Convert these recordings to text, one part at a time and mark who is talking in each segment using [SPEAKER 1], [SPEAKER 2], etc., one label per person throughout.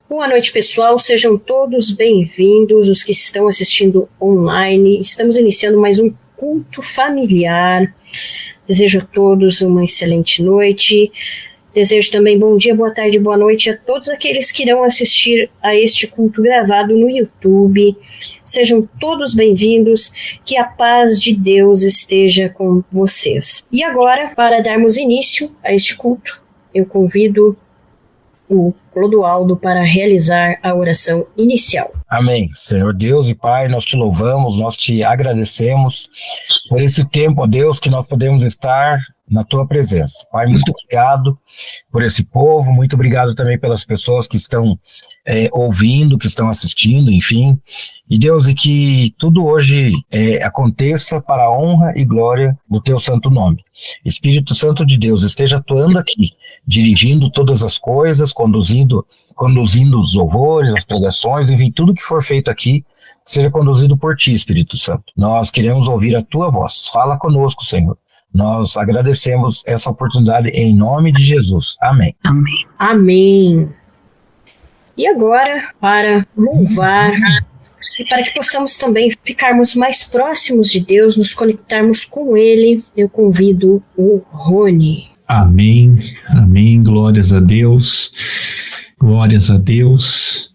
[SPEAKER 1] Boa noite, pessoal. Sejam todos bem-vindos, os que estão assistindo online. Estamos iniciando mais um culto familiar. Desejo a todos uma excelente noite. Desejo também bom dia, boa tarde, boa noite a todos aqueles que irão assistir a este culto gravado no YouTube. Sejam todos bem-vindos, que a paz de Deus esteja com vocês. E agora, para darmos início a este culto, eu convido o Clodoaldo para realizar a oração inicial.
[SPEAKER 2] Amém. Senhor Deus e Pai, nós te louvamos, nós te agradecemos por esse tempo, ó Deus, que nós podemos estar na tua presença. Pai, muito obrigado por esse povo, muito obrigado também pelas pessoas que estão ouvindo, que estão assistindo, enfim. E Deus, e que tudo hoje aconteça para a honra e glória do teu santo nome. Espírito Santo de Deus, esteja atuando aqui, dirigindo todas as coisas, conduzindo os louvores, as pregações, enfim, tudo que for feito aqui, seja conduzido por ti, Espírito Santo. Nós queremos ouvir a tua voz. Fala conosco, Senhor. Nós agradecemos essa oportunidade em nome de Jesus. Amém.
[SPEAKER 1] Amém. Amém. E agora, para louvar e para que possamos também ficarmos mais próximos de Deus, nos conectarmos com Ele, eu convido o Rony.
[SPEAKER 3] Amém. Amém. Glórias a Deus. Glórias a Deus.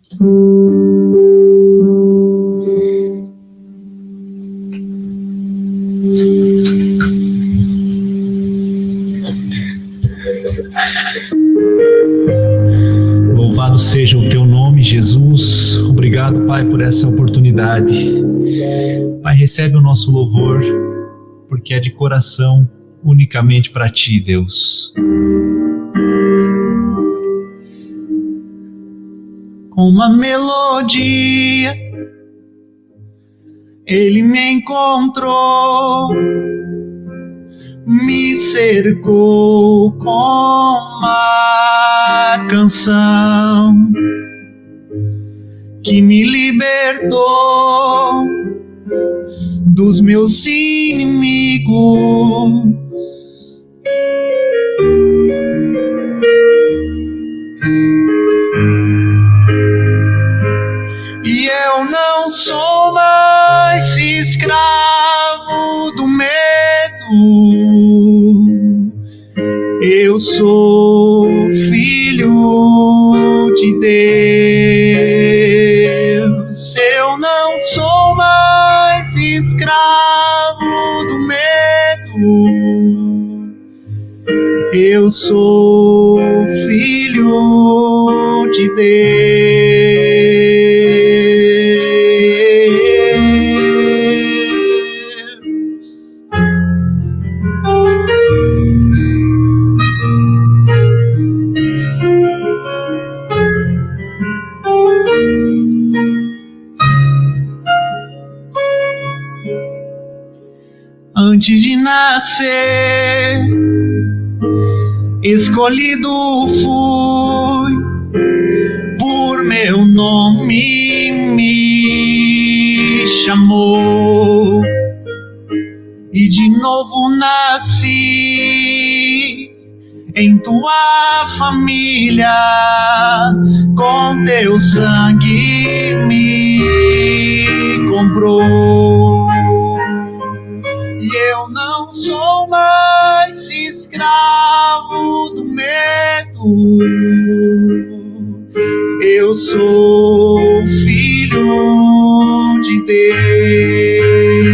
[SPEAKER 3] Louvado seja o teu nome, Jesus. Obrigado, Pai, por essa oportunidade. Pai, recebe o nosso louvor, porque é de coração unicamente para ti, Deus. Com uma melodia, Ele me encontrou, me cercou com uma canção que me libertou dos meus inimigos. E eu não sou mais escravo do medo. Eu sou filho de Deus. Eu não sou mais escravo do medo. Eu sou filho de Deus. Antes de nascer, escolhido fui, por meu nome me chamou, e de novo nasci em tua família, com teu sangue me comprou. E eu não sou mais escravo do medo. Eu sou filho de Deus.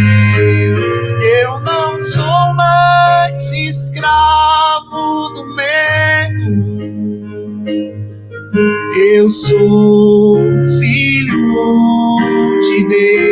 [SPEAKER 3] Eu não sou mais escravo do medo. Eu sou filho de Deus.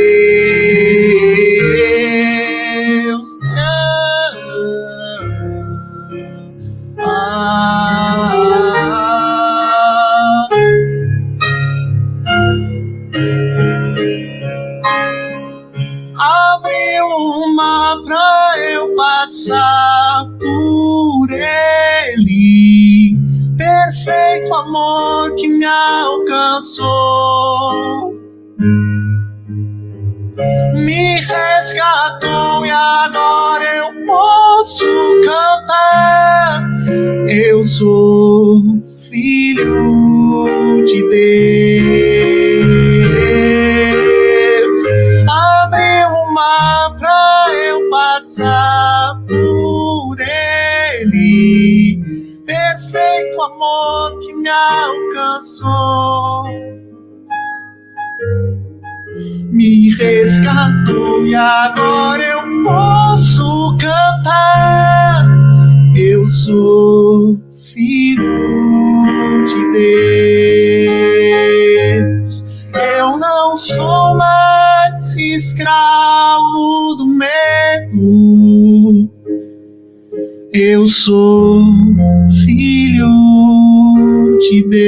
[SPEAKER 3] Abre uma pra eu passar por ele, perfeito amor que me alcançou, me resgatou e agora eu posso cantar. Eu sou filho de Deus. Abriu o mar pra eu passar por ele. Perfeito amor que me alcançou, me resgatou e agora eu posso cantar. Eu sou filho de Deus. Eu não sou mais escravo do medo. Eu sou filho de Deus.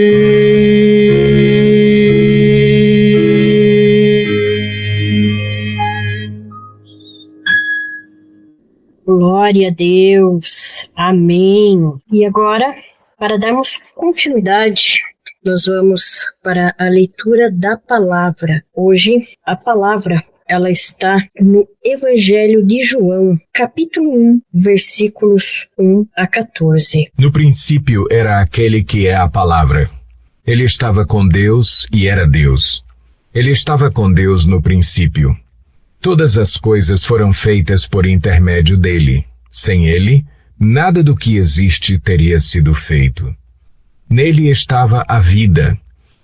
[SPEAKER 1] Glória a Deus. Amém. E agora, para darmos continuidade, nós vamos para a leitura da palavra. Hoje, a palavra, ela está no Evangelho de João, capítulo 1, versículos 1 a 14.
[SPEAKER 4] No princípio era aquele que é a palavra. Ele estava com Deus e era Deus. Ele estava com Deus no princípio. Todas as coisas foram feitas por intermédio dele. Sem ele, nada do que existe teria sido feito. Nele estava a vida,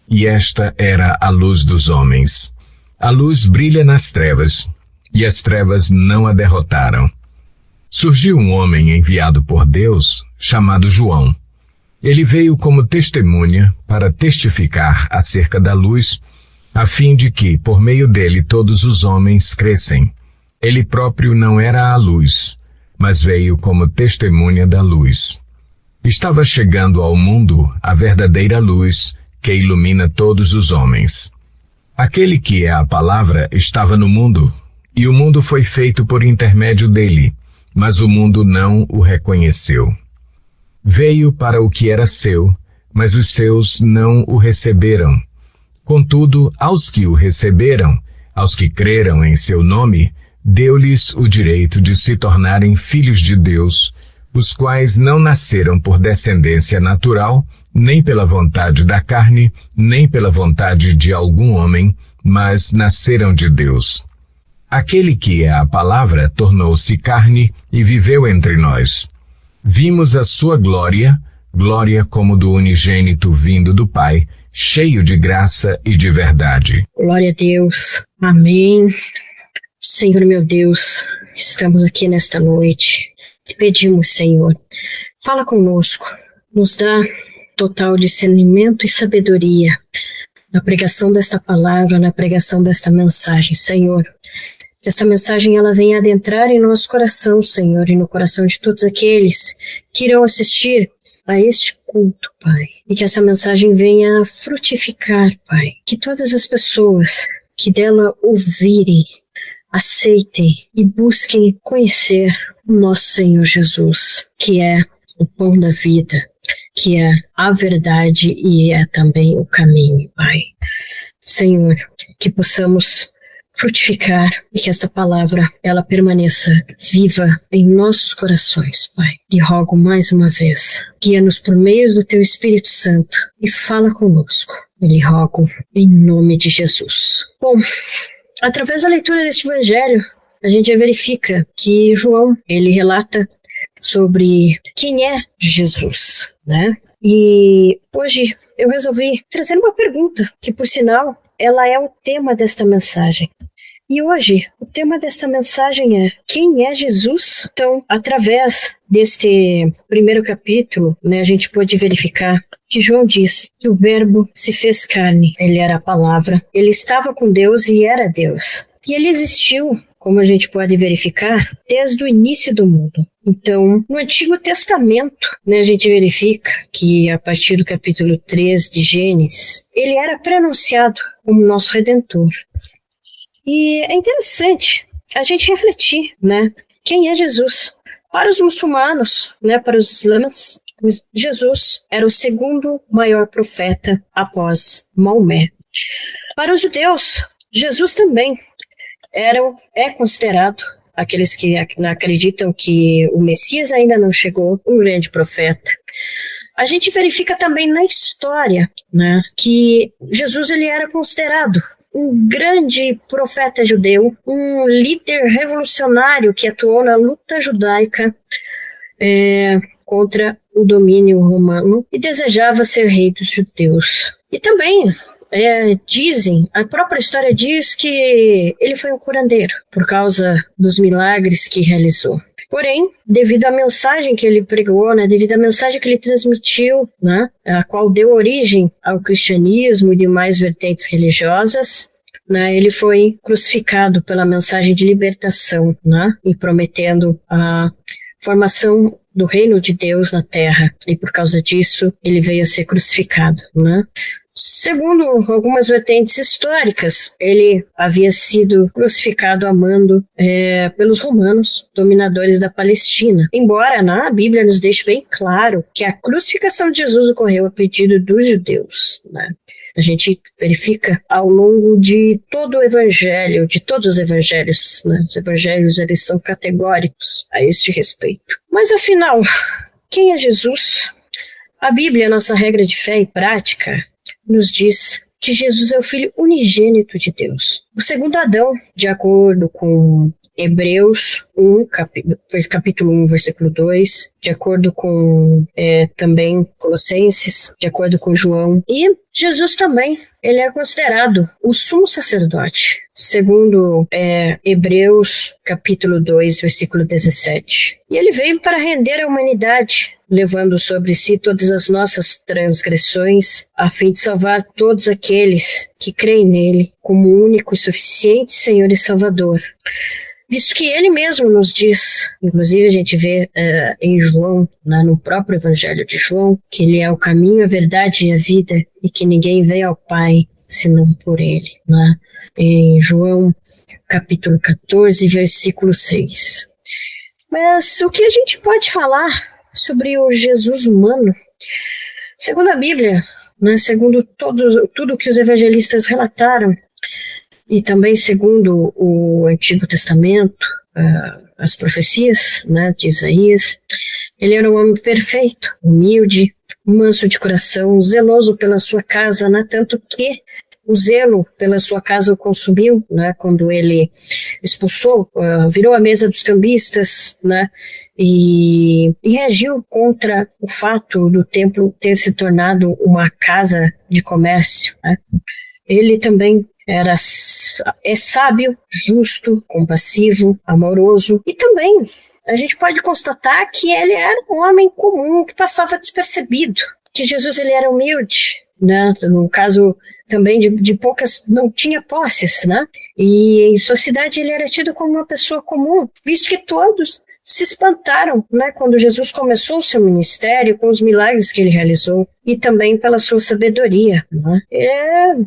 [SPEAKER 4] e esta era a luz dos homens. A luz brilha nas trevas, e as trevas não a derrotaram. Surgiu um homem enviado por Deus, chamado João. Ele veio como testemunha para testificar acerca da luz, a fim de que, por meio dele, todos os homens crescem. Ele próprio não era a luz, mas veio como testemunha da luz. Estava chegando ao mundo a verdadeira luz que ilumina todos os homens. Aquele que é a palavra estava no mundo, e o mundo foi feito por intermédio dele, mas o mundo não o reconheceu. Veio para o que era seu, mas os seus não o receberam. Contudo, aos que o receberam, aos que creram em seu nome, deu-lhes o direito de se tornarem filhos de Deus, os quais não nasceram por descendência natural, nem pela vontade da carne, nem pela vontade de algum homem, mas nasceram de Deus. Aquele que é a palavra tornou-se carne e viveu entre nós. Vimos a sua glória, glória como do unigênito vindo do Pai, cheio de graça e de verdade.
[SPEAKER 1] Glória a Deus. Amém. Senhor meu Deus, estamos aqui nesta noite. Pedimos, Senhor, fala conosco, nos dá total discernimento e sabedoria na pregação desta palavra, na pregação desta mensagem, Senhor. Que essa mensagem ela venha adentrar em nosso coração, Senhor, e no coração de todos aqueles que irão assistir a este culto, Pai. E que essa mensagem venha frutificar, Pai. Que todas as pessoas que dela ouvirem, aceitem e busquem conhecer o nosso Senhor Jesus, que é o pão da vida, que é a verdade e é também o caminho, Pai. Senhor, que possamos frutificar e que esta palavra ela permaneça viva em nossos corações, Pai. E rogo mais uma vez, guia-nos por meio do Teu Espírito Santo e fala conosco. Eu lhe rogo em nome de Jesus. Bom, através da leitura deste evangelho, a gente já verifica que João, ele relata sobre quem é Jesus, né? E hoje eu resolvi trazer uma pergunta, que por sinal, ela é o tema desta mensagem. E hoje, o tema desta mensagem é: quem é Jesus? Então, através deste primeiro capítulo, né, a gente pode verificar que João diz que o Verbo se fez carne. Ele era a palavra, ele estava com Deus e era Deus. E ele existiu, como a gente pode verificar, desde o início do mundo. Então, no Antigo Testamento, né, a gente verifica que a partir do capítulo 3 de Gênesis, ele era preanunciado como nosso Redentor. E é interessante a gente refletir, né, quem é Jesus? Para os muçulmanos, né, para os islãs, Jesus era o segundo maior profeta após Maomé. Para os judeus, Jesus também é considerado, aqueles que acreditam que o Messias ainda não chegou, um grande profeta. A gente verifica também na história, né, que Jesus ele era considerado um grande profeta judeu, um líder revolucionário que atuou na luta judaica contra o domínio romano e desejava ser rei dos judeus. E também dizem, a própria história diz que ele foi um curandeiro por causa dos milagres que realizou. Porém, devido à mensagem que ele pregou, né, devido à mensagem que ele transmitiu, né, a qual deu origem ao cristianismo e demais vertentes religiosas, né, ele foi crucificado pela mensagem de libertação, né, e prometendo a formação do reino de Deus na terra. E por causa disso, ele veio a ser crucificado, né? Segundo algumas vertentes históricas, ele havia sido crucificado a mando pelos romanos, dominadores da Palestina. Embora na Bíblia nos deixe bem claro que a crucificação de Jesus ocorreu a pedido dos judeus, né? A gente verifica ao longo de todo o evangelho, de todos os evangelhos, né? Os evangelhos eles são categóricos a este respeito. Mas afinal, quem é Jesus? A Bíblia, nossa regra de fé e prática, nos diz que Jesus é o Filho unigênito de Deus. O segundo Adão, de acordo com Hebreus 1, capítulo 1, versículo 2, de acordo com também Colossenses, de acordo com João. E Jesus também, ele é considerado o sumo sacerdote, segundo Hebreus capítulo 2, versículo 17. E ele veio para render a humanidade, levando sobre si todas as nossas transgressões, a fim de salvar todos aqueles que creem nele como único e suficiente Senhor e Salvador. Visto que ele mesmo nos diz, inclusive a gente vê em João, no próprio Evangelho de João, que ele é o caminho, a verdade e a vida, e que ninguém vem ao Pai senão por ele. Né? Em João capítulo 14, versículo 6. Mas o que a gente pode falar sobre o Jesus humano? Segundo a Bíblia, né, segundo tudo que os evangelistas relataram, e também segundo o Antigo Testamento, as profecias, né, de Isaías, ele era um homem perfeito, humilde, manso de coração, zeloso pela sua casa, né, tanto que o zelo pela sua casa o consumiu, né, quando ele expulsou, virou a mesa dos cambistas, né, e reagiu contra o fato do templo ter se tornado uma casa de comércio, né. Ele também é sábio, justo, compassivo, amoroso, e também a gente pode constatar que ele era um homem comum que passava despercebido, que Jesus ele era humilde, né? No caso também de poucas, não tinha posses, né? E em sociedade ele era tido como uma pessoa comum, visto que todos se espantaram, né, quando Jesus começou o seu ministério, com os milagres que ele realizou, e também pela sua sabedoria, né?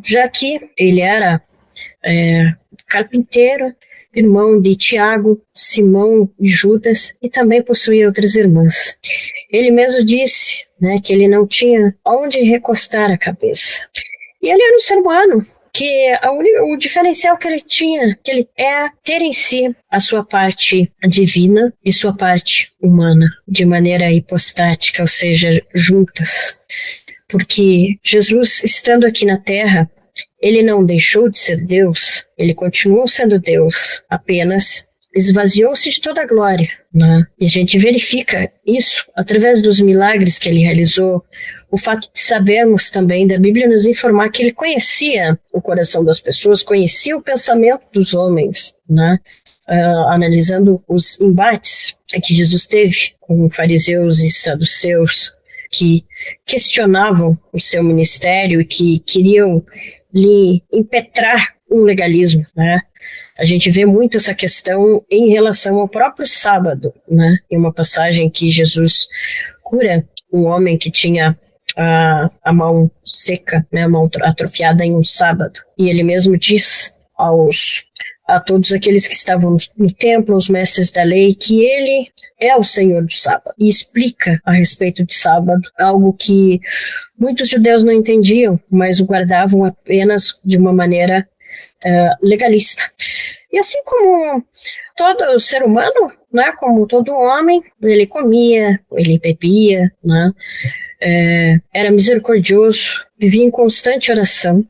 [SPEAKER 1] Já que ele era carpinteiro, irmão de Tiago, Simão e Judas, e também possuía outras irmãs. Ele mesmo disse, né, que ele não tinha onde recostar a cabeça. E ele era um ser humano, que o diferencial que ele tinha, que ele ter em si a sua parte divina e sua parte humana, de maneira hipostática, ou seja, juntas. Porque Jesus, estando aqui na Terra, ele não deixou de ser Deus, ele continuou sendo Deus, apenas esvaziou-se de toda a glória, né? E a gente verifica isso através dos milagres que ele realizou, o fato de sabermos também da Bíblia nos informar que ele conhecia o coração das pessoas, conhecia o pensamento dos homens, né? Analisando os embates que Jesus teve com fariseus e saduceus, que questionavam o seu ministério e que queriam lhe impetrar um legalismo, né? A gente vê muito essa questão em relação ao próprio sábado, né? Em uma passagem que Jesus cura um homem que tinha a mão seca, né? A mão atrofiada em um sábado. E ele mesmo diz a todos aqueles que estavam no templo, os mestres da lei, que ele é o Senhor do sábado. E explica a respeito de sábado, algo que muitos judeus não entendiam, mas o guardavam apenas de uma maneira legalista. E assim como todo ser humano, né, como todo homem, ele comia, ele bebia, né, era misericordioso, vivia em constante oração.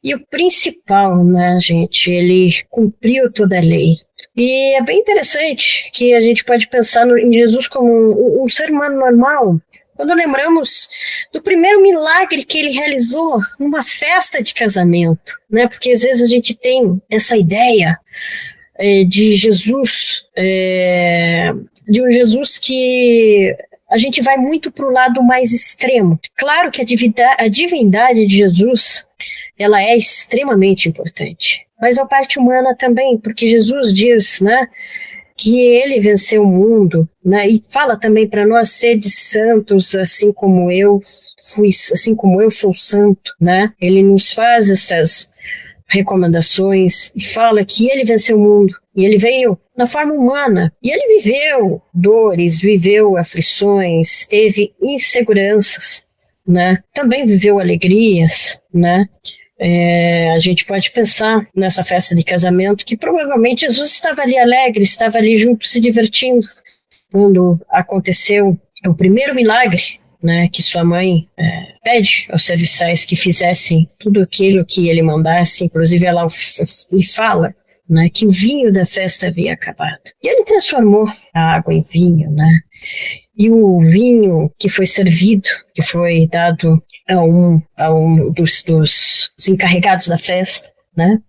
[SPEAKER 1] E o principal, né, gente, ele cumpriu toda a lei. E é bem interessante que a gente pode pensar em Jesus como um ser humano normal, quando lembramos do primeiro milagre que ele realizou numa festa de casamento, né? Porque às vezes a gente tem essa ideia de Jesus, de um Jesus que a gente vai muito para o lado mais extremo. Claro que a divindade de Jesus, ela é extremamente importante, mas a parte humana também, porque Jesus diz, né, que ele venceu o mundo, né, e fala também para nós: sede santos, assim como eu sou santo, né? Ele nos faz essas recomendações e fala que ele venceu o mundo e ele veio na forma humana e ele viveu dores, viveu aflições, teve inseguranças, né? Também viveu alegrias, né? A gente pode pensar nessa festa de casamento que provavelmente Jesus estava ali alegre, estava ali junto se divertindo quando aconteceu o primeiro milagre, né, que sua mãe pede aos serviçais que fizessem tudo aquilo que ele mandasse. Inclusive ela lhe fala, né, que o vinho da festa havia acabado. E ele transformou a água em vinho, né? E o vinho que foi servido, que foi dado a um dos encarregados da festa, né?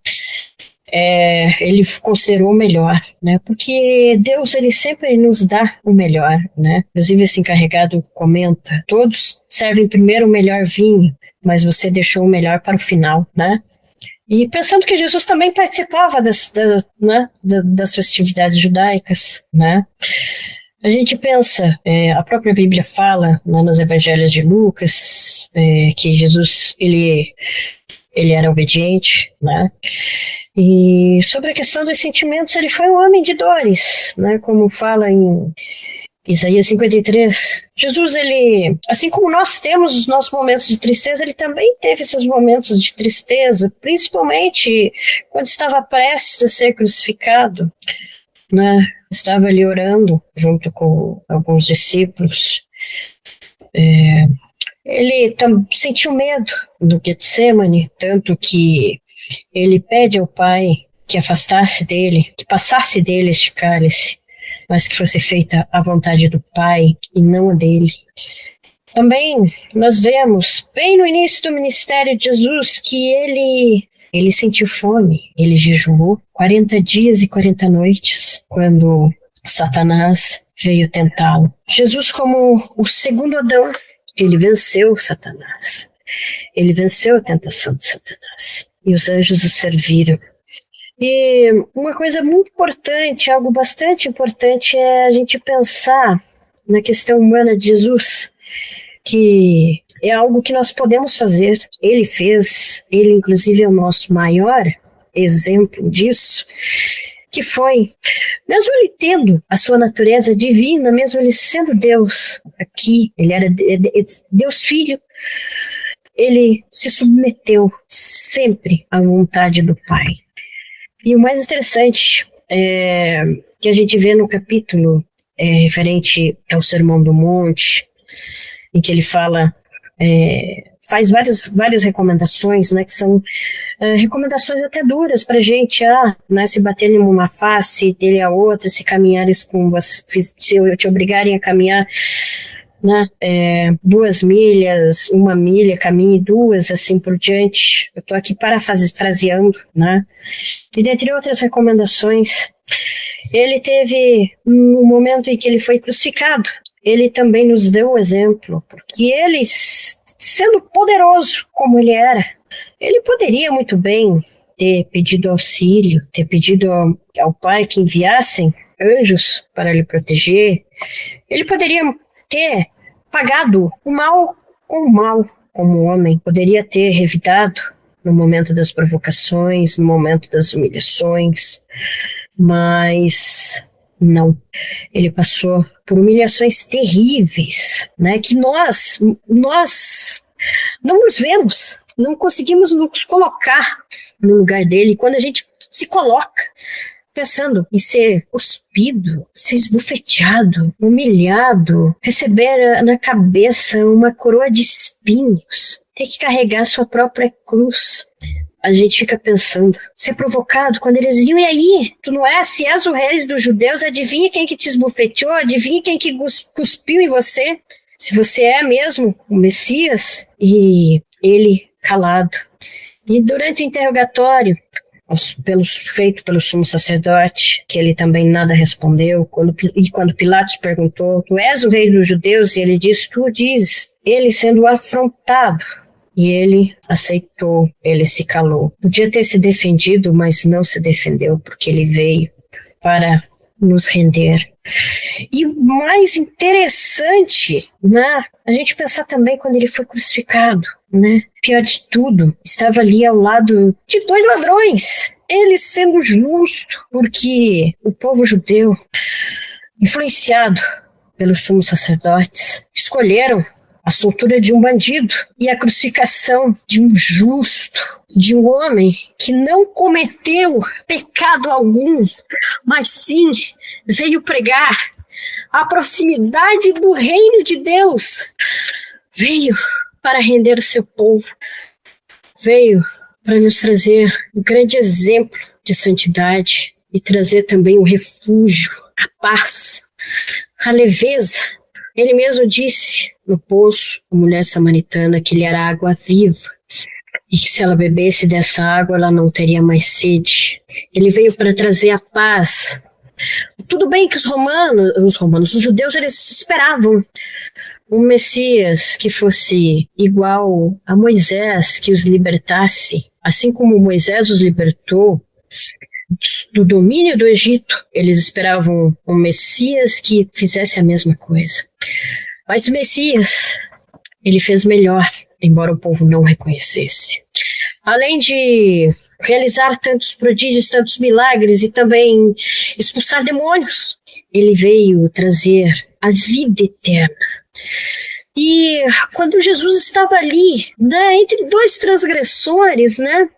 [SPEAKER 1] Ele considerou o melhor, né? Porque Deus, ele sempre nos dá o melhor, né? Inclusive esse encarregado comenta: todos servem primeiro o melhor vinho, mas você deixou o melhor para o final, né? E pensando que Jesus também participava das festividades judaicas, né? A gente pensa, a própria Bíblia fala, né, nos evangelhos de Lucas, que Jesus, ele era obediente, né? E sobre a questão dos sentimentos, ele foi um homem de dores, né? Como fala em Isaías 53. Jesus, ele, assim como nós temos os nossos momentos de tristeza, ele também teve seus momentos de tristeza, principalmente quando estava prestes a ser crucificado, né? Estava ali orando junto com alguns discípulos. Ele sentiu medo do Getsemane, tanto que ele pede ao Pai que afastasse dele, que passasse dele este cálice, mas que fosse feita a vontade do Pai e não a dele. Também nós vemos, bem no início do ministério de Jesus, que ele sentiu fome, ele jejuou 40 dias e 40 noites, quando Satanás veio tentá-lo. Jesus, como o segundo Adão, ele venceu Satanás. Ele venceu a tentação de Satanás. E os anjos o serviram. E uma coisa muito importante, algo bastante importante, é a gente pensar na questão humana de Jesus, que é algo que nós podemos fazer. Ele fez, ele inclusive é o nosso maior exemplo disso, que foi, mesmo ele tendo a sua natureza divina, mesmo ele sendo Deus aqui, ele era Deus Filho, ele se submeteu sempre à vontade do Pai. E o mais interessante é que a gente vê no capítulo referente ao Sermão do Monte, em que ele fala, faz várias recomendações, né, que são recomendações até duras para a gente, né, se baterem numa face, dele a outra, se caminhares se te obrigarem a caminhar, né, 2 milhas, 1 milha, caminhe 2, assim por diante. Eu estou aqui parafraseando, né, e dentre outras recomendações, ele teve, no momento em que ele foi crucificado, ele também nos deu o exemplo, porque ele, sendo poderoso como ele era, ele poderia muito bem ter pedido auxílio, ter pedido ao Pai que enviassem anjos para lhe proteger. Ele poderia ter pagado o mal com o mal, como homem. Poderia ter revidado no momento das provocações, no momento das humilhações, mas não. Ele passou por humilhações terríveis, né, que nós não nos vemos, não conseguimos nos colocar no lugar dele. Quando a gente se coloca, pensando em ser cuspido, ser esbofeteado, humilhado, receber na cabeça uma coroa de espinhos, ter que carregar sua própria cruz. A gente fica pensando, ser provocado quando eles diziam, e aí, tu não é? Se és o rei dos judeus, adivinha quem que te esbofeteou? Adivinha quem que cuspiu em você? Se você é mesmo o Messias? E ele calado. E durante o interrogatório, feito pelo sumo sacerdote, que ele também nada respondeu, quando Pilatos perguntou, tu és o rei dos judeus? E ele disse, tu dizes. Ele sendo afrontado, e ele aceitou, ele se calou. Podia ter se defendido, mas não se defendeu, porque ele veio para nos render. E o mais interessante, né, a gente pensar também quando ele foi crucificado, né? Pior de tudo, estava ali ao lado de 2 ladrões, ele sendo justo, porque o povo judeu, influenciado pelos sumos sacerdotes, escolheram a soltura de um bandido e a crucificação de um justo, de um homem que não cometeu pecado algum, mas sim veio pregar a proximidade do reino de Deus, veio para render o seu povo, veio para nos trazer um grande exemplo de santidade e trazer também o refúgio, a paz, a leveza. Ele mesmo disse no poço, a mulher samaritana, que ele era água viva e que se ela bebesse dessa água ela não teria mais sede. Ele veio para trazer a paz. Tudo bem que os judeus, eles esperavam um Messias que fosse igual a Moisés, que os libertasse, assim como Moisés os libertou do domínio do Egito. Eles esperavam um Messias que fizesse a mesma coisa. Mas o Messias, ele fez melhor, embora o povo não reconhecesse. Além de realizar tantos prodígios, tantos milagres e também expulsar demônios, ele veio trazer a vida eterna. E quando Jesus estava ali, né, entre 2 transgressores, né,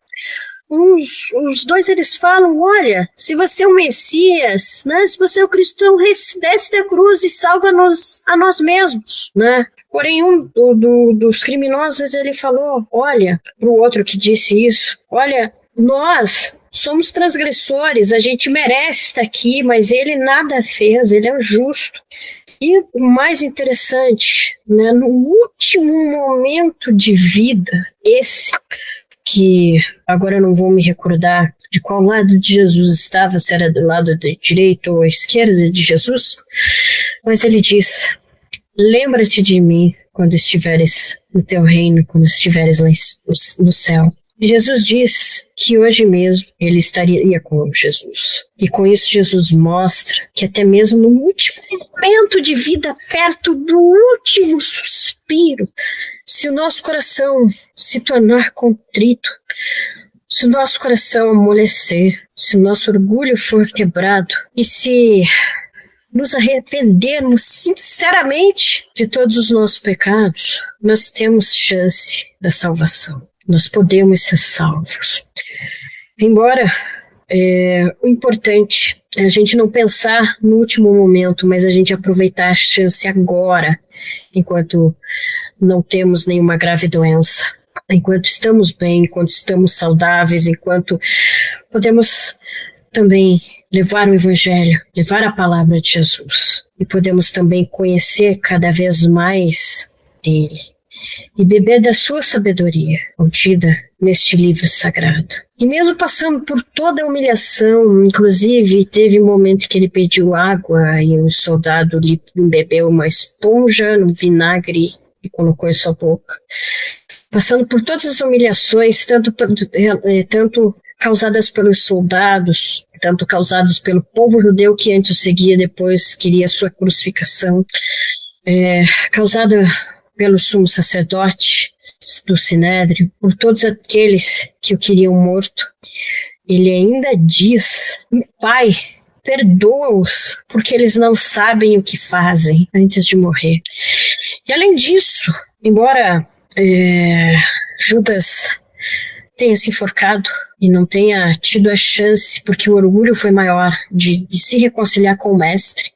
[SPEAKER 1] os 2 eles falam, olha, se você é o Messias, né, se você é o Cristo, então desce da cruz e salva-nos a nós mesmos, né? Porém, um dos criminosos, ele falou, olha, para o outro que disse isso, olha, nós somos transgressores, a gente merece estar aqui, mas ele nada fez, ele é o justo. E o mais interessante, né, no último momento de vida, esse que agora eu não vou me recordar de qual lado de Jesus estava, se era do lado da direita ou à esquerda de Jesus, mas ele diz, lembra-te de mim quando estiveres no teu reino, quando estiveres lá no céu. E Jesus diz que hoje mesmo ele estaria com Jesus. E com isso Jesus mostra que até mesmo no último momento de vida, perto do último suspiro, se o nosso coração se tornar contrito, se o nosso coração amolecer, se o nosso orgulho for quebrado e se nos arrependermos sinceramente de todos os nossos pecados, nós temos chance da salvação. Nós podemos ser salvos. Embora o importante é a gente não pensar no último momento, mas a gente aproveitar a chance agora, enquanto não temos nenhuma grave doença, enquanto estamos bem, enquanto estamos saudáveis, enquanto podemos também levar o Evangelho, levar a palavra de Jesus, e podemos também conhecer cada vez mais dele e beber da sua sabedoria contida neste livro sagrado. E mesmo passando por toda a humilhação, inclusive teve um momento que ele pediu água e um soldado lhe bebeu uma esponja no vinagre e colocou em sua boca. Passando por todas as humilhações, tanto causadas pelos soldados, tanto causadas pelo povo judeu que antes o seguia, depois queria sua crucificação, causada pelo sumo sacerdote do Sinédrio, por todos aqueles que o queriam morto. Ele ainda diz, Pai, perdoa-os, porque eles não sabem o que fazem, antes de morrer. E além disso, embora Judas tenha se enforcado e não tenha tido a chance, porque o orgulho foi maior, de se reconciliar com o mestre,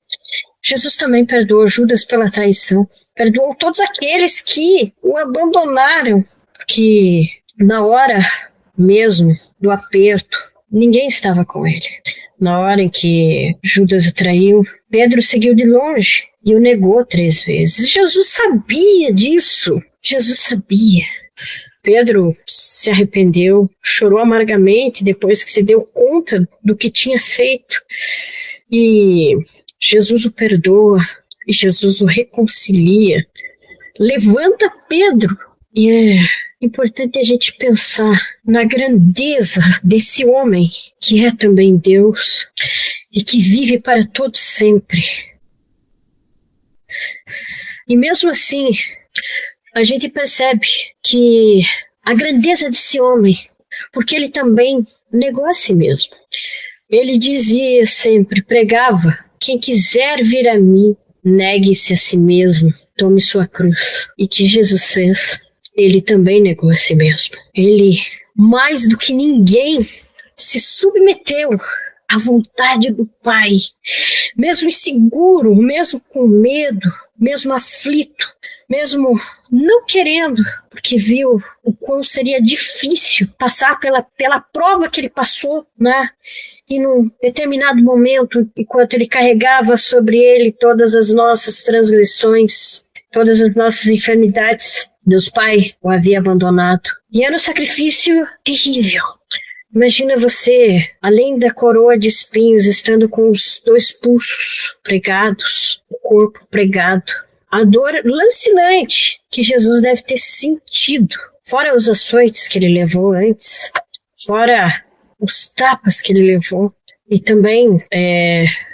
[SPEAKER 1] Jesus também perdoou Judas pela traição, perdoou todos aqueles que o abandonaram, porque na hora mesmo do aperto, ninguém estava com ele. Na hora em que Judas o traiu, Pedro seguiu de longe e o negou 3 vezes. Jesus sabia disso. Jesus sabia. Pedro se arrependeu, chorou amargamente depois que se deu conta do que tinha feito. E Jesus o perdoa, e Jesus o reconcilia. Levanta Pedro. E é importante a gente pensar na grandeza desse homem, que é também Deus, e que vive para todo sempre. E mesmo assim, a gente percebe que a grandeza desse homem, porque ele também negou a si mesmo. Ele dizia sempre, pregava, quem quiser vir a mim, negue-se a si mesmo, tome sua cruz. E que Jesus fez? Ele também negou a si mesmo. Ele, mais do que ninguém, se submeteu à vontade do Pai, mesmo inseguro, mesmo com medo, mesmo aflito, mesmo não querendo, porque viu o quão seria difícil passar pela prova que ele passou, né? E num determinado momento, enquanto ele carregava sobre ele todas as nossas transgressões, todas as nossas enfermidades, Deus Pai o havia abandonado. E era um sacrifício terrível. Imagina você, além da coroa de espinhos, estando com os 2 pulsos pregados, o corpo pregado. A dor lancinante que Jesus deve ter sentido, fora os açoites que ele levou antes, fora os tapas que ele levou. E também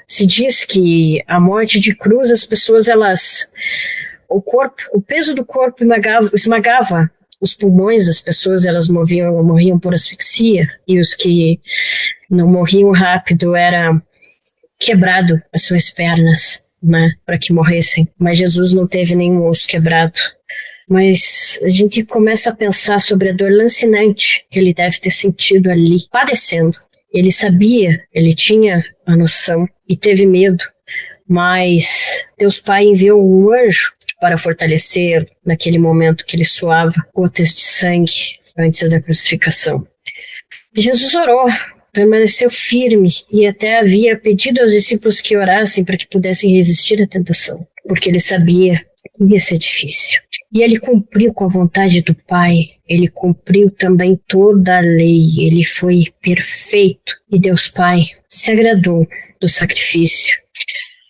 [SPEAKER 1] se diz que a morte de cruz, as pessoas, o peso do corpo esmagava os pulmões das pessoas, elas morriam por asfixia, e os que não morriam rápido era quebrado as suas pernas, né, para que morressem. Mas Jesus não teve nenhum osso quebrado. Mas a gente começa a pensar sobre a dor lancinante que ele deve ter sentido ali, padecendo. Ele sabia, ele tinha a noção e teve medo, mas Deus Pai enviou um anjo para fortalecer naquele momento que ele suava gotas de sangue antes da crucificação. E Jesus orou, permaneceu firme e até havia pedido aos discípulos que orassem para que pudessem resistir à tentação, porque ele sabia que ia ser difícil. E ele cumpriu com a vontade do Pai, ele cumpriu também toda a lei, ele foi perfeito. E Deus Pai se agradou do sacrifício.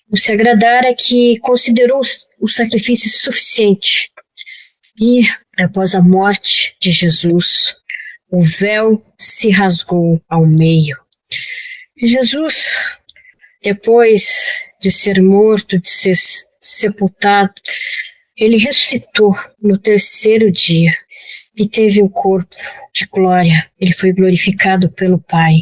[SPEAKER 1] O se agradar é que considerou o sacrifício suficiente. E, após a morte de Jesus, o véu se rasgou ao meio. E Jesus, depois de ser morto, de ser sepultado, ele ressuscitou no 3º dia e teve um corpo de glória. Ele foi glorificado pelo Pai.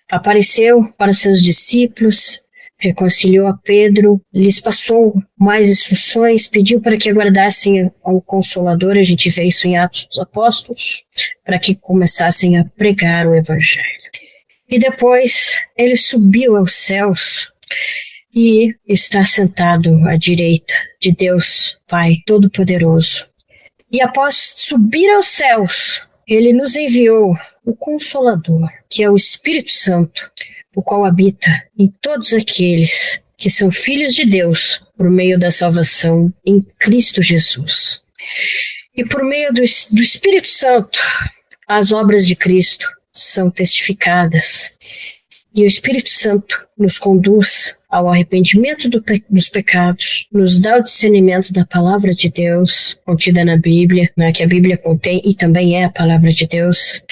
[SPEAKER 1] Apareceu para seus discípulos, reconciliou a Pedro, lhes passou mais instruções, pediu para que aguardassem ao Consolador, a gente vê isso em Atos dos Apóstolos, para que começassem a pregar o Evangelho. E depois ele subiu aos céus e está sentado à direita de Deus Pai Todo-Poderoso. E após subir aos céus, ele nos enviou o Consolador, que é o Espírito Santo, o qual habita em todos aqueles que são filhos de Deus por meio da salvação em Cristo Jesus. E por meio do Espírito Santo, as obras de Cristo são testificadas. E o Espírito Santo nos conduz ao arrependimento dos pecados, nos dá o discernimento da palavra de Deus contida na Bíblia, né, que a Bíblia contém e também é a palavra de Deus.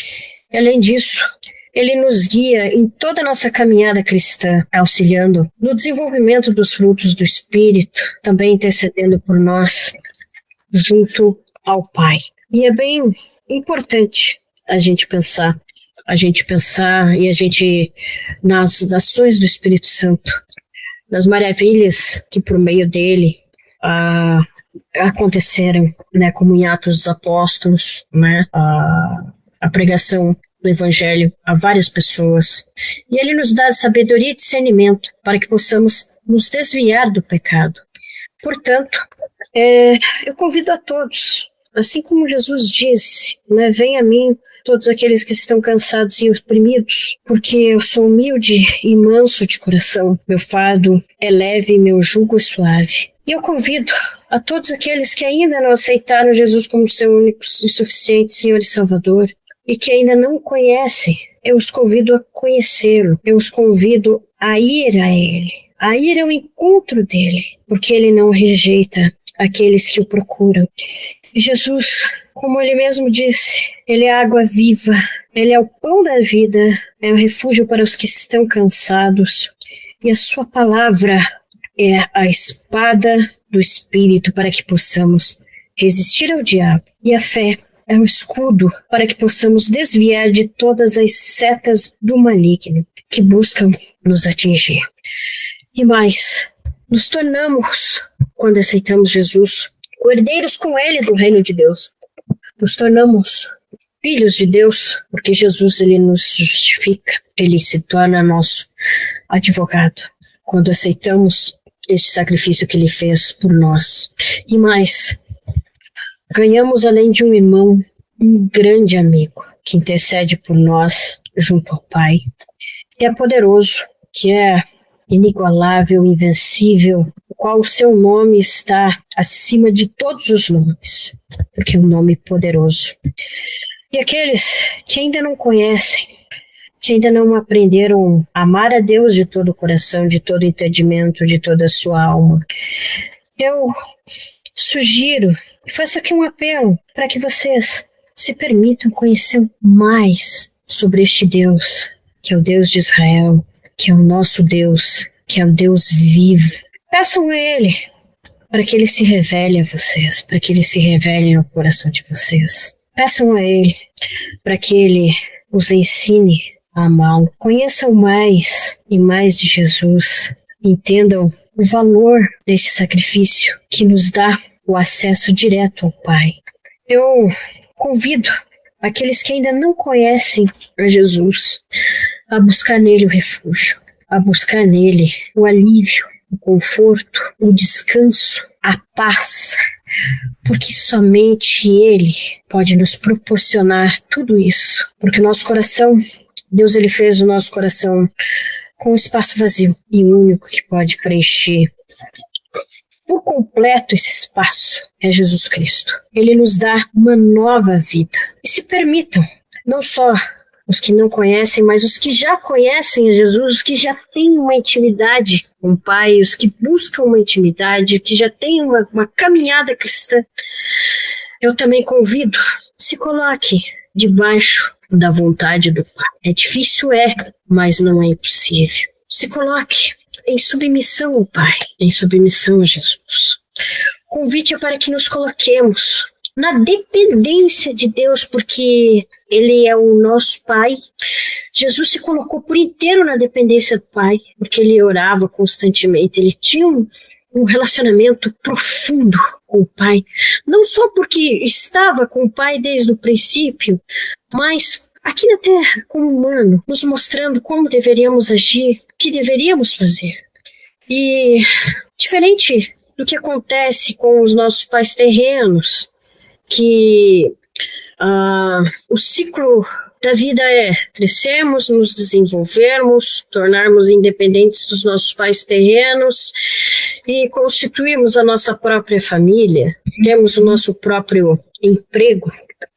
[SPEAKER 1] E além disso, ele nos guia em toda a nossa caminhada cristã, auxiliando no desenvolvimento dos frutos do Espírito, também intercedendo por nós junto ao Pai. E é bem importante a gente pensar e a gente nas ações do Espírito Santo, nas maravilhas que por meio dele aconteceram, né, como em Atos dos Apóstolos, né, a pregação do Evangelho a várias pessoas. E Ele nos dá sabedoria e discernimento para que possamos nos desviar do pecado. Portanto, eu convido a todos, assim como Jesus disse, né, venha a mim todos aqueles que estão cansados e oprimidos, porque eu sou humilde e manso de coração. Meu fardo é leve e meu jugo é suave. E eu convido a todos aqueles que ainda não aceitaram Jesus como seu único e suficiente Senhor e Salvador, e que ainda não o conhecem, eu os convido a conhecê-lo, eu os convido a ir a Ele, a ir ao encontro dEle, porque Ele não rejeita aqueles que o procuram. E Jesus, como Ele mesmo disse, Ele é a água viva, Ele é o pão da vida, é o refúgio para os que estão cansados, e a sua palavra é a espada do Espírito para que possamos resistir ao diabo, e a fé é um escudo para que possamos desviar de todas as setas do maligno que buscam nos atingir. E mais, nos tornamos, quando aceitamos Jesus, herdeiros com Ele do reino de Deus. Nos tornamos filhos de Deus, porque Jesus, Ele nos justifica, Ele se torna nosso advogado, quando aceitamos este sacrifício que Ele fez por nós. E mais, ganhamos, além de um irmão, um grande amigo que intercede por nós junto ao Pai. E é poderoso, que é inigualável, invencível, o qual o seu nome está acima de todos os nomes, porque é um nome poderoso. E aqueles que ainda não conhecem, que ainda não aprenderam a amar a Deus de todo o coração, de todo o entendimento, de toda a sua alma, eu sugiro, faço aqui um apelo para que vocês se permitam conhecer mais sobre este Deus, que é o Deus de Israel, que é o nosso Deus, que é o Deus vivo. Peçam a Ele para que Ele se revele a vocês, para que Ele se revele no coração de vocês. Peçam a Ele para que Ele os ensine a amá-lo. Conheçam mais e mais de Jesus. Entendam o valor deste sacrifício que nos dá o acesso direto ao Pai. Eu convido aqueles que ainda não conhecem a Jesus a buscar nele o refúgio, a buscar nele o alívio, o conforto, o descanso, a paz, porque somente Ele pode nos proporcionar tudo isso, porque o nosso coração, Deus Ele fez o nosso coração com um espaço vazio, e o único que pode preencher por completo esse espaço é Jesus Cristo. Ele nos dá uma nova vida. E se permitam, não só os que não conhecem, mas os que já conhecem a Jesus, os que já têm uma intimidade com o Pai, os que buscam uma intimidade, que já têm uma caminhada cristã, eu também convido, se coloque debaixo da vontade do Pai. É difícil, mas não é impossível. Se coloque em submissão ao Pai, em submissão a Jesus. O convite é para que nos coloquemos na dependência de Deus, porque Ele é o nosso Pai. Jesus se colocou por inteiro na dependência do Pai, porque Ele orava constantemente, Ele tinha um relacionamento profundo com o Pai, não só porque estava com o Pai desde o princípio, mas aqui na Terra, como humano, nos mostrando como deveríamos agir, o que deveríamos fazer. E, diferente do que acontece com os nossos pais terrenos, que o ciclo da vida é crescermos, nos desenvolvermos, tornarmos independentes dos nossos pais terrenos e constituirmos a nossa própria família, temos o nosso próprio emprego,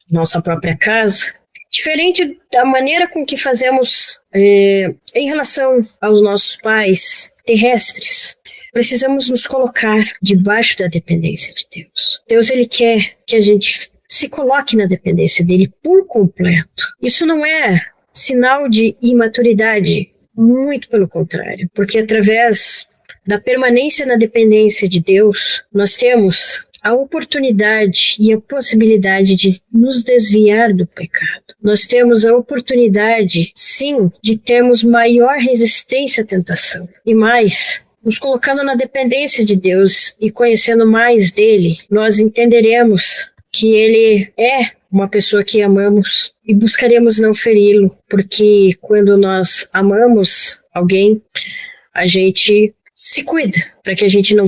[SPEAKER 1] nossa própria casa. Diferente da maneira com que fazemos em relação aos nossos pais terrestres, precisamos nos colocar debaixo da dependência de Deus. Deus, Ele quer que a gente se coloque na dependência dEle por completo. Isso não é sinal de imaturidade, muito pelo contrário, porque através da permanência na dependência de Deus, nós temos a oportunidade e a possibilidade de nos desviar do pecado. Nós temos a oportunidade, sim, de termos maior resistência à tentação. E mais, nos colocando na dependência de Deus e conhecendo mais dele, nós entenderemos que ele é uma pessoa que amamos e buscaremos não feri-lo, porque quando nós amamos alguém, a gente se cuida para que a gente não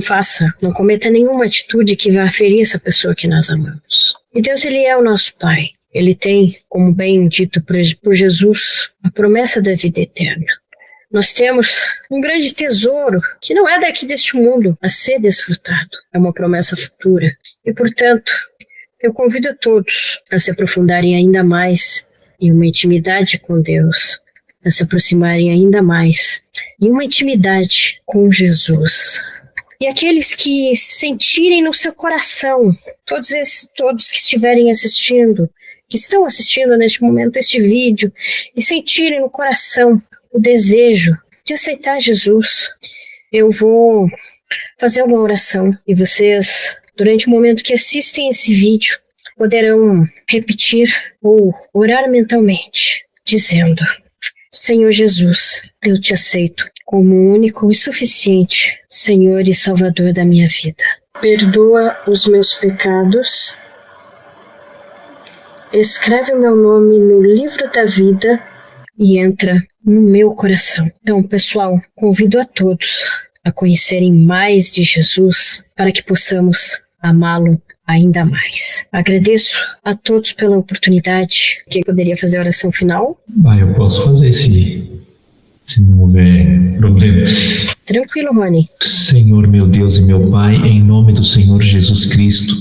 [SPEAKER 1] cometa nenhuma atitude que vá ferir essa pessoa que nós amamos. E Deus, ele é o nosso Pai. Ele tem, como bem dito por Jesus, a promessa da vida eterna. Nós temos um grande tesouro que não é daqui deste mundo a ser desfrutado. É uma promessa futura. E, portanto, eu convido a todos a se aprofundarem ainda mais em uma intimidade com Deus, a se aproximarem ainda mais em uma intimidade com Jesus. E aqueles que sentirem no seu coração, todos que estiverem assistindo, que estão assistindo neste momento este vídeo, e sentirem no coração o desejo de aceitar Jesus, eu vou fazer uma oração e vocês, durante o momento que assistem esse vídeo, poderão repetir ou orar mentalmente, dizendo: Senhor Jesus, eu te aceito como o único e suficiente Senhor e Salvador da minha vida. Perdoa os meus pecados, escreve o meu nome no livro da vida e entra no meu coração. Então, pessoal, convido a todos a conhecerem mais de Jesus para que possamos amá-lo ainda mais. Agradeço a todos pela oportunidade. Quem poderia fazer a oração final?
[SPEAKER 3] Eu posso fazer se não houver problema.
[SPEAKER 1] Tranquilo, Rony.
[SPEAKER 3] Senhor, meu Deus e meu Pai, em nome do Senhor Jesus Cristo,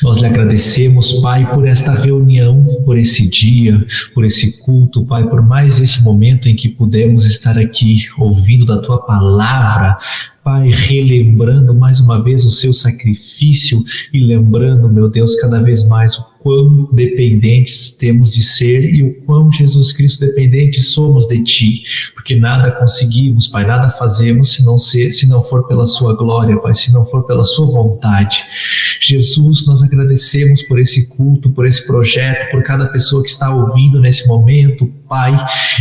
[SPEAKER 3] nós lhe agradecemos, Pai, por esta reunião, por esse dia, por esse culto, Pai, por mais esse momento em que pudemos estar aqui ouvindo da Tua palavra, Pai, relembrando mais uma vez o seu sacrifício e lembrando, meu Deus, cada vez mais o quão dependentes temos de ser e o quão, Jesus Cristo, dependentes somos de Ti, porque nada conseguimos, Pai, nada fazemos se não for pela Sua glória, Pai, se não for pela Sua vontade. Jesus, nós agradecemos por esse culto, por esse projeto, por cada pessoa que está ouvindo nesse momento, Pai,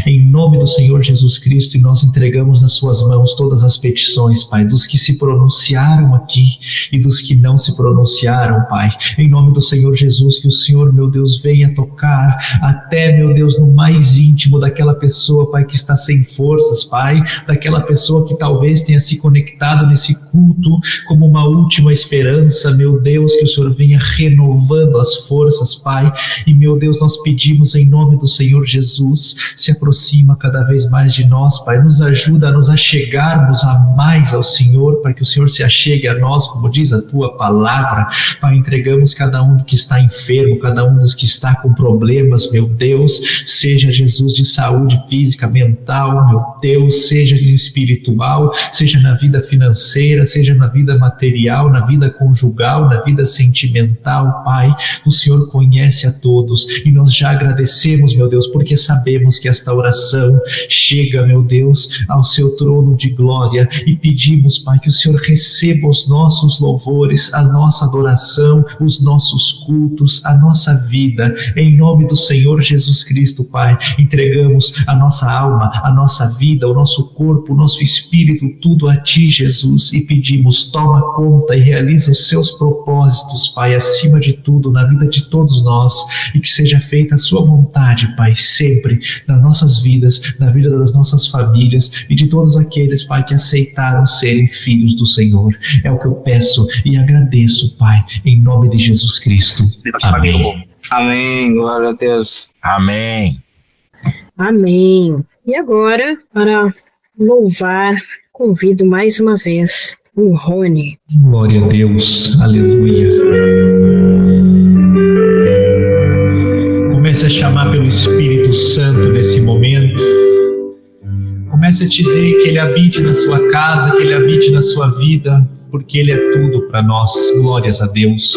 [SPEAKER 3] em nome do Senhor Jesus Cristo, e nós entregamos nas Suas mãos todas as petições, Pai, dos que se pronunciaram aqui e dos que não se pronunciaram, Pai, em nome do Senhor Jesus, que o Senhor, meu Deus, venha tocar até, meu Deus, no mais íntimo daquela pessoa, Pai, que está sem forças, Pai, daquela pessoa que talvez tenha se conectado nesse culto como uma última esperança, meu Deus, que o Senhor venha renovando as forças, Pai, e, meu Deus, nós pedimos em nome do Senhor Jesus, se aproxima cada vez mais de nós, Pai, nos ajuda a nos achegarmos a mais ao Senhor, para que o Senhor se achegue a nós, como diz a Tua palavra. Pai, entregamos cada um que está enfermo, cada um dos que está com problemas, meu Deus, seja, Jesus, de saúde física, mental, meu Deus, seja no espiritual, seja na vida financeira, seja na vida material, na vida conjugal, na vida sentimental, Pai, o Senhor conhece a todos e nós já agradecemos, meu Deus, porque sabemos que esta oração chega, meu Deus, ao Seu trono de glória e pedimos, Pai, que o Senhor receba os nossos louvores, a nossa adoração, os nossos cultos, a nossa vida, em nome do Senhor Jesus Cristo, Pai, entregamos a nossa alma, a nossa vida, o nosso corpo, o nosso espírito, tudo a Ti, Jesus, e pedimos, toma conta e realiza os Seus propósitos, Pai, acima de tudo, na vida de todos nós, e que seja feita a Sua vontade, Pai, sempre, nas nossas vidas, na vida das nossas famílias e de todos aqueles, Pai, que aceitaram serem filhos do Senhor. É o que eu peço e agradeço, Pai, em nome de Jesus Cristo. Amém.
[SPEAKER 5] Amém, glória a Deus.
[SPEAKER 2] Amém.
[SPEAKER 1] Amém. E agora, para louvar, convido mais uma vez o Rony.
[SPEAKER 3] Glória a Deus, aleluia. Comece a chamar pelo Espírito Santo nesse momento. Comece a dizer que Ele habite na sua casa, que Ele habite na sua vida, porque Ele é tudo para nós. Glórias a Deus.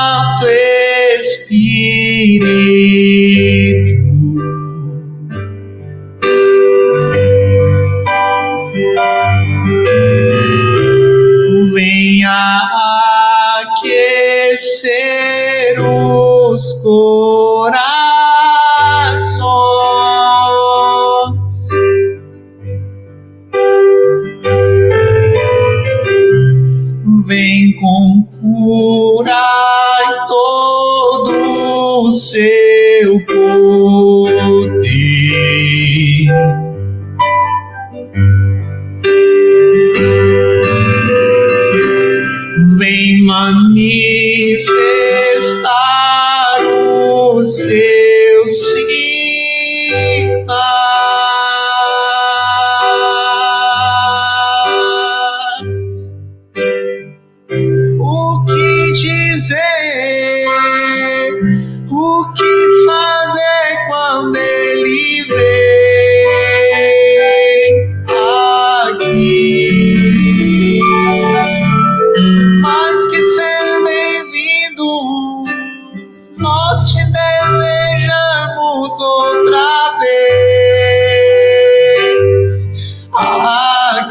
[SPEAKER 3] Santo Espírito, venha aquecer os corações, vem com cura em todo o seu poder. Vem manifestar os seus sinais. O que dizer, o que fazer quando ele vem aqui? Mais que ser bem-vindo, nós te desejamos outra vez aqui.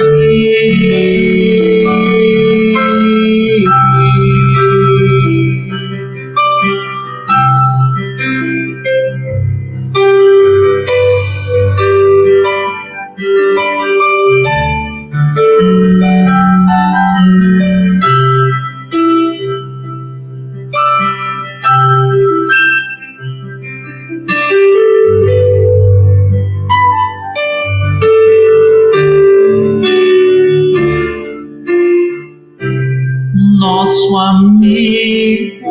[SPEAKER 3] Nosso amigo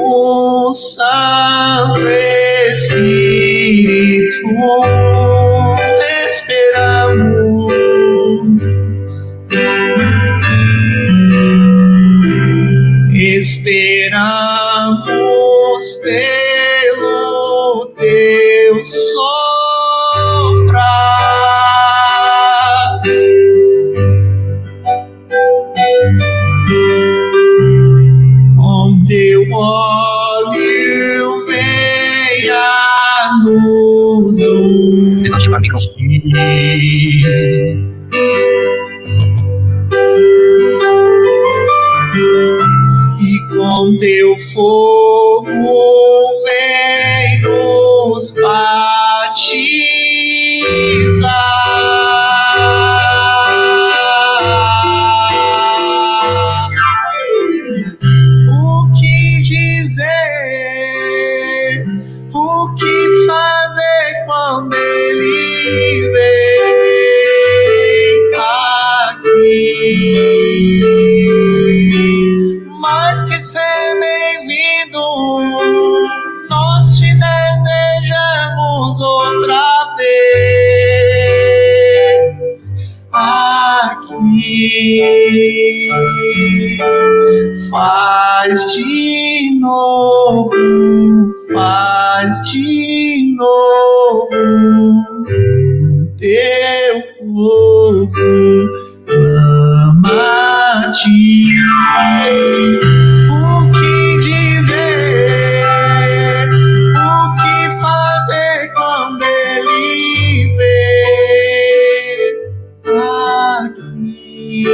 [SPEAKER 3] Santo Espírito, esperamos. Esperamos pelo teu soprar. Com teu óleo venha nos ungir. E com teu fogo vem nos batizar. O que dizer, o que fazer quando ele vem aqui? Mais que ser bem-vindo, nós te desejamos outra vez aqui. Faz de novo o teu povo clama a ti. O que dizer, o que fazer quando ele vem aqui?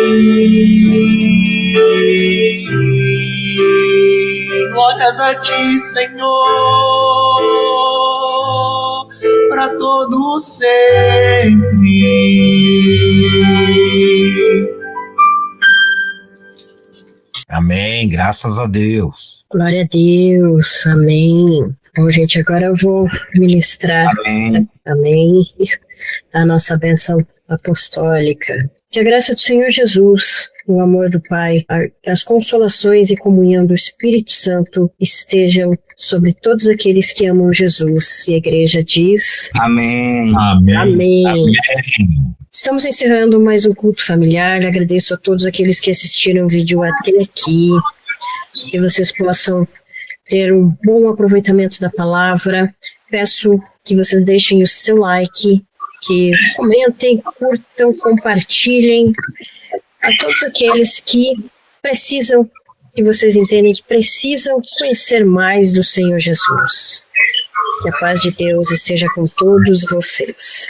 [SPEAKER 3] Glórias a ti, Senhor, para todo sempre.
[SPEAKER 2] Amém, graças a Deus.
[SPEAKER 1] Glória a Deus, amém. Bom, gente, agora eu vou ministrar, amém, a nossa bênção apostólica. Que a graça do Senhor Jesus, o amor do Pai, as consolações e comunhão do Espírito Santo estejam sobre todos aqueles que amam Jesus. E a igreja diz...
[SPEAKER 5] Amém.
[SPEAKER 2] Amém.
[SPEAKER 1] Amém.
[SPEAKER 2] Amém.
[SPEAKER 1] Estamos encerrando mais um culto familiar. Agradeço a todos aqueles que assistiram o vídeo até aqui. Que vocês possam ter um bom aproveitamento da palavra. Peço que vocês deixem o seu like, que comentem, curtam, compartilhem a todos aqueles que precisam que vocês entendem que precisam conhecer mais do Senhor Jesus. Que a paz de Deus esteja com todos vocês.